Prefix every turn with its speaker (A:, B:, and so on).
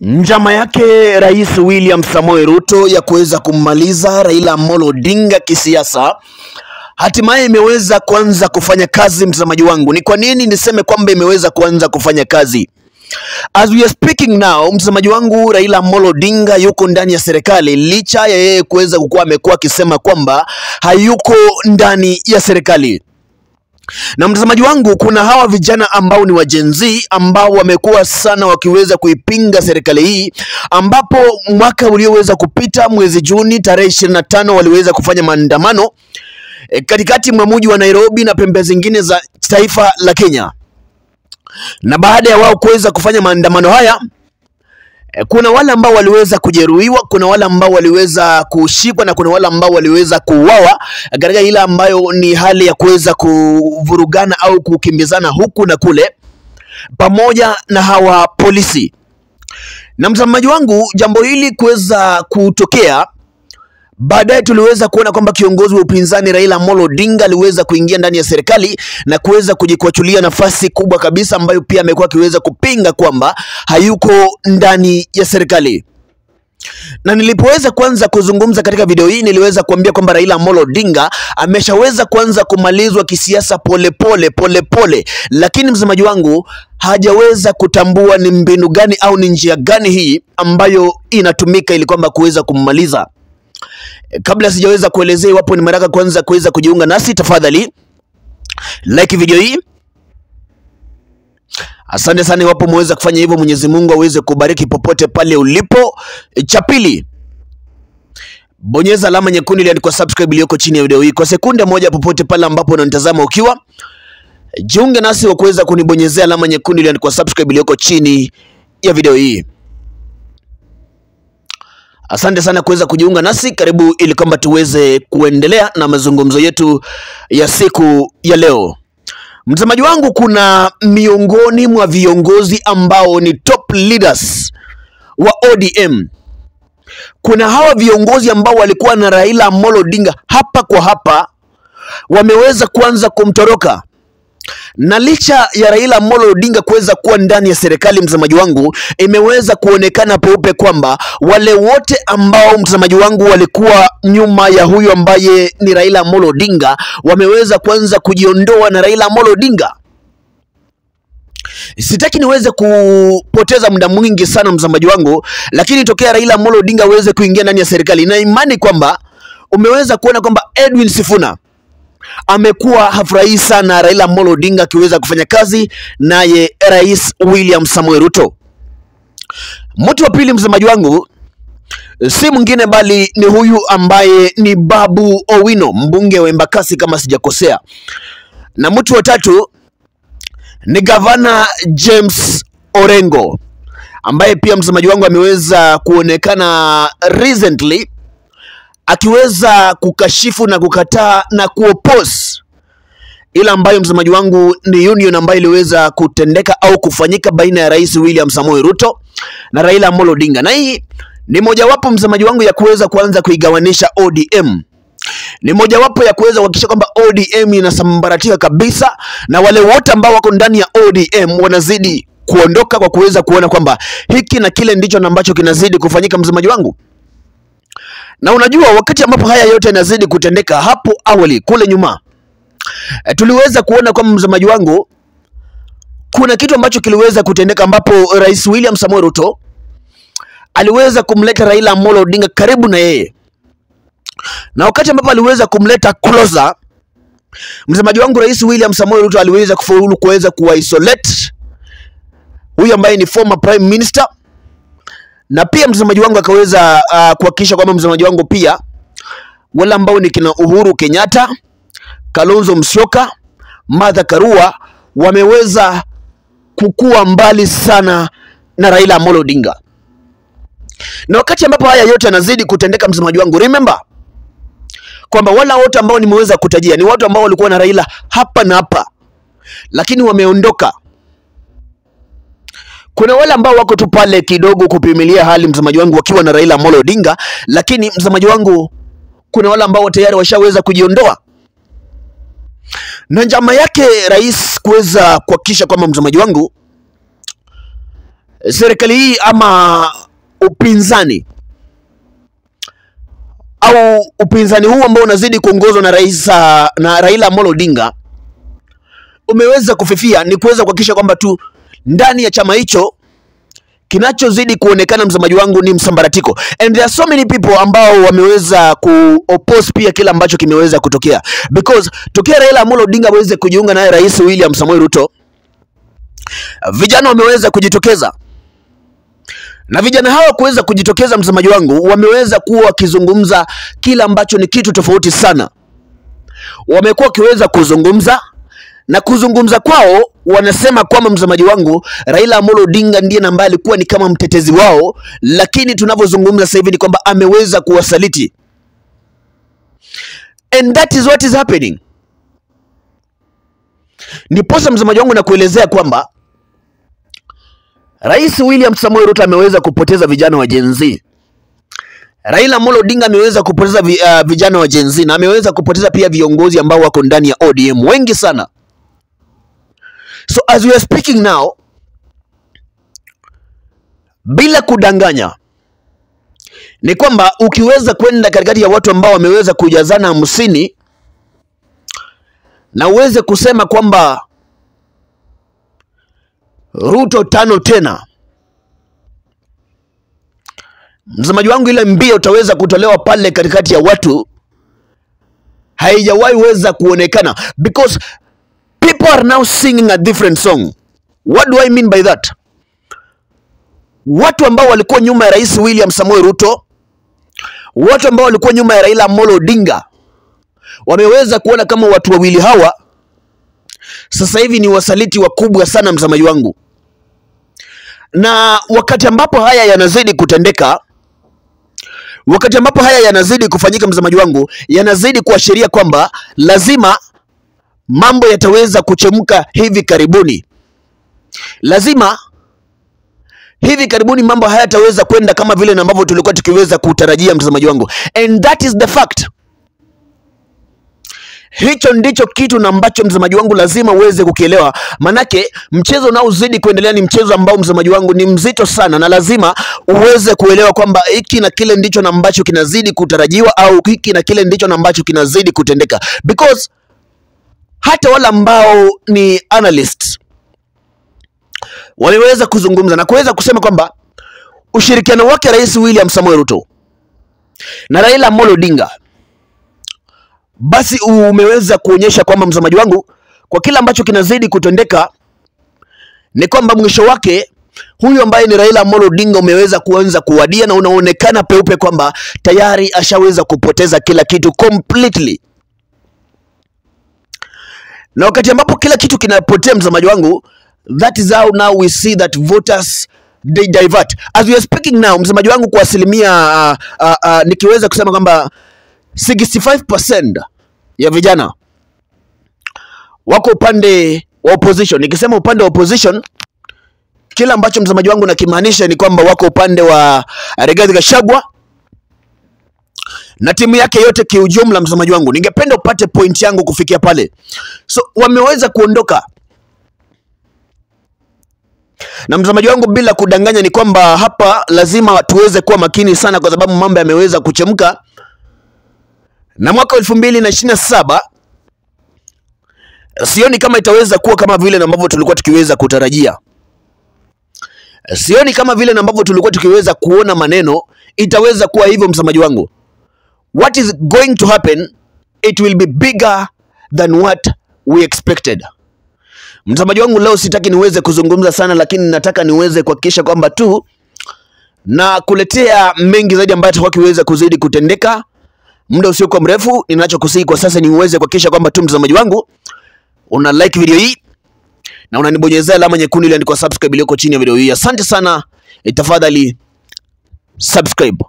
A: Njama yake Rais William Samoei Ruto ya kuweza kummaliza Raila Amolo Odinga kisiasa hatimaye imeweza kuanza kufanya kazi. Mtazamaji wangu, ni kwa nini niseme kwamba imeweza kuanza kufanya kazi? As we are speaking now, mtazamaji wangu, Raila Amolo Odinga yuko ndani ya serikali, licha ya yeye kuweza kuwa amekuwa akisema kwamba hayuko ndani ya serikali. Na mtazamaji wangu, kuna hawa vijana ambao ni wa Gen Z ambao wamekuwa sana wakiweza kuipinga serikali hii, ambapo mwaka ulioweza kupita mwezi Juni tarehe 25 waliweza kufanya maandamano katikati mwa mji wa Nairobi na pembe zingine za taifa la Kenya. Na baada ya wao kuweza kufanya maandamano haya, kuna wale ambao waliweza kujeruhiwa, kuna wale ambao waliweza kushikwa na kuna wale ambao waliweza kuuawa katika ile ambayo ni hali ya kuweza kuvurugana au kukimbizana huku na kule pamoja na hawa polisi. Na mtazamaji wangu, jambo hili kuweza kutokea, baadaye tuliweza kuona kwamba kiongozi wa upinzani Raila Amolo Odinga aliweza kuingia ndani ya serikali na kuweza kujikwachulia nafasi kubwa kabisa, ambayo pia amekuwa akiweza kupinga kwamba hayuko ndani ya serikali. Na nilipoweza kuanza kuzungumza katika video hii, niliweza kuambia kwamba Raila Amolo Odinga ameshaweza kuanza kumalizwa kisiasa pole, lakini msemaji wangu hajaweza kutambua ni mbinu gani au ni njia gani hii ambayo inatumika ili kwamba kuweza kummaliza. Kabla sijaweza kuelezea, iwapo ni mara kwanza kuweza kujiunga nasi, tafadhali like video hii. Asante sana iwapo mweza kufanya hivyo, Mwenyezi Mungu aweze kubariki popote pale ulipo. Cha pili, bonyeza alama nyekundu iliyoandikwa subscribe iliyoko chini ya video hii kwa sekunde moja, popote pale ambapo unanitazama ukiwa. Jiunge nasi kwa kuweza kunibonyezea alama nyekundu iliyoandikwa subscribe iliyoko chini ya video hii. Asante sana kuweza kujiunga nasi, karibu ili kwamba tuweze kuendelea na mazungumzo yetu ya siku ya leo. Mtazamaji wangu, kuna miongoni mwa viongozi ambao ni top leaders wa ODM. Kuna hawa viongozi ambao walikuwa na Raila Amolo Odinga hapa kwa hapa, wameweza kuanza kumtoroka. Na licha ya Raila Amolo Odinga kuweza kuwa ndani ya serikali, mtazamaji wangu, imeweza kuonekana peupe kwamba wale wote ambao mtazamaji wangu walikuwa nyuma ya huyu ambaye ni Raila Amolo Odinga wameweza kuanza kujiondoa na Raila Amolo Odinga. Sitaki niweze kupoteza muda mwingi sana mtazamaji wangu, lakini tokea Raila Amolo Odinga aweze kuingia ndani ya serikali, na imani kwamba umeweza kuona kwamba Edwin Sifuna amekuwa hafurahi sana Raila Amolo Odinga akiweza kufanya kazi naye Rais William Samoei Ruto. Mtu wa pili msemaji wangu si mwingine bali ni huyu ambaye ni Babu Owino, mbunge wa Embakasi kama sijakosea. Na mtu wa tatu ni Gavana James Orengo, ambaye pia msemaji wangu ameweza kuonekana recently akiweza kukashifu na kukataa na kuoppose ila ambayo msemaji wangu ni union ambayo iliweza kutendeka au kufanyika baina ya Rais William Samoei Ruto na Raila Amolo Odinga. Na hii ni mojawapo msemaji wangu ya kuweza kuanza kuigawanisha ODM. Ni mojawapo ya kuweza kuhakikisha kwamba ODM inasambaratika kabisa, na wale wote ambao wako ndani ya ODM wanazidi kuondoka kwa kuweza kuona kwamba hiki na kile ndicho ambacho kinazidi kufanyika msemaji wangu. Na unajua, wakati ambapo haya yote yanazidi kutendeka, hapo awali kule nyuma tuliweza kuona kwamba mtazamaji wangu kuna kitu ambacho kiliweza kutendeka, ambapo Rais William Samoei Ruto aliweza kumleta Raila Amolo Odinga karibu na yeye, na wakati ambapo aliweza kumleta closer, mtazamaji wangu, Rais William Samoei Ruto aliweza kufaulu kuweza kuisolate huyu ambaye ni former prime minister. Na pia mtazamaji wangu akaweza kuhakikisha kwamba mtazamaji wangu pia wale ambao ni kina Uhuru Kenyatta, Kalonzo Musyoka, Martha Karua wameweza kukua mbali sana na Raila Amolo Odinga. Na wakati ambapo haya yote yanazidi kutendeka mtazamaji wangu, remember kwamba wala wote ambao nimeweza kutajia ni watu ambao walikuwa na Raila hapa na hapa, lakini wameondoka. Kuna wale ambao wako tu pale kidogo kupimilia hali mtazamaji wangu wakiwa na Raila Amolo Odinga, lakini mtazamaji wangu kuna wale ambao tayari washaweza kujiondoa. Na njama yake rais kuweza kuhakikisha kwamba mtazamaji wangu serikali hii ama upinzani au upinzani huu ambao unazidi kuongozwa na Raila Amolo Odinga umeweza kufifia, ni kuweza kuhakikisha kwamba tu ndani ya chama hicho kinachozidi kuonekana msamaji wangu ni msambaratiko, and there are so many people ambao wameweza kuoppose pia kila ambacho kimeweza kutokea, because tokea Raila Amolo Odinga aweze kujiunga naye Rais William Samoei Ruto, vijana wameweza kujitokeza, na vijana hawa kuweza kujitokeza msamaji wangu wameweza kuwa wakizungumza kila ambacho ni kitu tofauti sana. Wamekuwa wakiweza kuzungumza, na kuzungumza kwao wanasema kwamba msamaji wangu Raila Amolo Odinga ndiye ambaye alikuwa ni kama mtetezi wao, lakini tunavyozungumza sasa hivi ni kwamba ameweza kuwasaliti, and that is what is happening. Niposa msamaji wangu na kuelezea kwamba Rais William Samoei Ruto ameweza kupoteza vijana wa Gen Z. Raila Amolo Odinga ameweza kupoteza vijana wa Gen Z, na ameweza kupoteza pia viongozi ambao wako ndani ya ODM wengi sana. So as we are speaking now, bila kudanganya, ni kwamba ukiweza kwenda katikati ya watu ambao wameweza kujazana 50 na uweze kusema kwamba Ruto 5 tena, msamaji wangu, ile mbio utaweza kutolewa pale katikati ya watu haijawahi weza kuonekana, because people are now singing a different song. What do I mean by that? Watu ambao walikuwa nyuma ya Rais William Samoei Ruto, watu ambao walikuwa nyuma ya Raila Amolo Odinga, wameweza kuona kama watu wawili hawa sasa hivi ni wasaliti wakubwa sana msamaji wangu. Na wakati ambapo haya yanazidi kutendeka, wakati ambapo haya yanazidi kufanyika msamaji wangu, yanazidi kuashiria kwamba lazima mambo yataweza kuchemka hivi karibuni. Lazima hivi karibuni mambo haya yataweza kwenda kama vile na ambavyo tulikuwa tukiweza kutarajia mtazamaji wangu, and that is the fact. Hicho ndicho kitu na ambacho mtazamaji wangu lazima uweze kukielewa, manake mchezo unaozidi kuendelea ni mchezo ambao mtazamaji wangu ni mzito sana, na lazima uweze kuelewa kwamba hiki na kile ndicho na ambacho kinazidi kutarajiwa, au hiki na kile ndicho na ambacho kinazidi kutendeka, because hata wale ambao ni analysts waliweza kuzungumza na kuweza kusema kwamba ushirikiano wake Rais William Samoei Ruto na Raila Amolo Odinga basi umeweza kuonyesha kwamba msamaji wangu, kwa kila ambacho kinazidi kutendeka ni kwamba mwisho wake huyu ambaye ni Raila Amolo Odinga umeweza kuanza kuwadia, na unaonekana peupe kwamba tayari ashaweza kupoteza kila kitu completely. Na wakati ambapo kila kitu kinapotea msamaji wangu, that is how now we see that voters they divert. As we are speaking now msamaji wangu, kwa asilimia nikiweza kusema kwamba 65% ya vijana wako upande wa opposition. Nikisema upande wa opposition, kila ambacho msamaji wangu nakimaanisha ni kwamba wako upande wa Rigathi Gachagua na timu yake yote kiujumla msamaji wangu. Ningependa upate point yangu kufikia pale. So wameweza kuondoka. Na mtazamaji wangu, bila kudanganya ni kwamba hapa lazima tuweze kuwa makini sana, kwa sababu mambo yameweza kuchemka. Na mwaka 2027 sioni kama itaweza kuwa kama vile na ambavyo tulikuwa tukiweza kutarajia. Sioni kama vile na ambavyo tulikuwa tukiweza kuona maneno itaweza kuwa hivyo mtazamaji wangu. What is going to happen, it will be bigger than what we expected. Mtazamaji wangu, leo sitaki niweze kuzungumza sana, lakini nataka niweze kuhakikisha kwamba tu na kuletea mengi zaidi ambayo tutakuwa kiweza kuzidi kutendeka muda usiokuwa mrefu. Ninachokusihi kwa sasa ni uweze kuhakikisha kwamba tu mtazamaji wangu una like video hii na unanibonyezea alama nyekundu ile andikwa subscribe iliyoko chini ya video hii. Asante sana, tafadhali subscribe.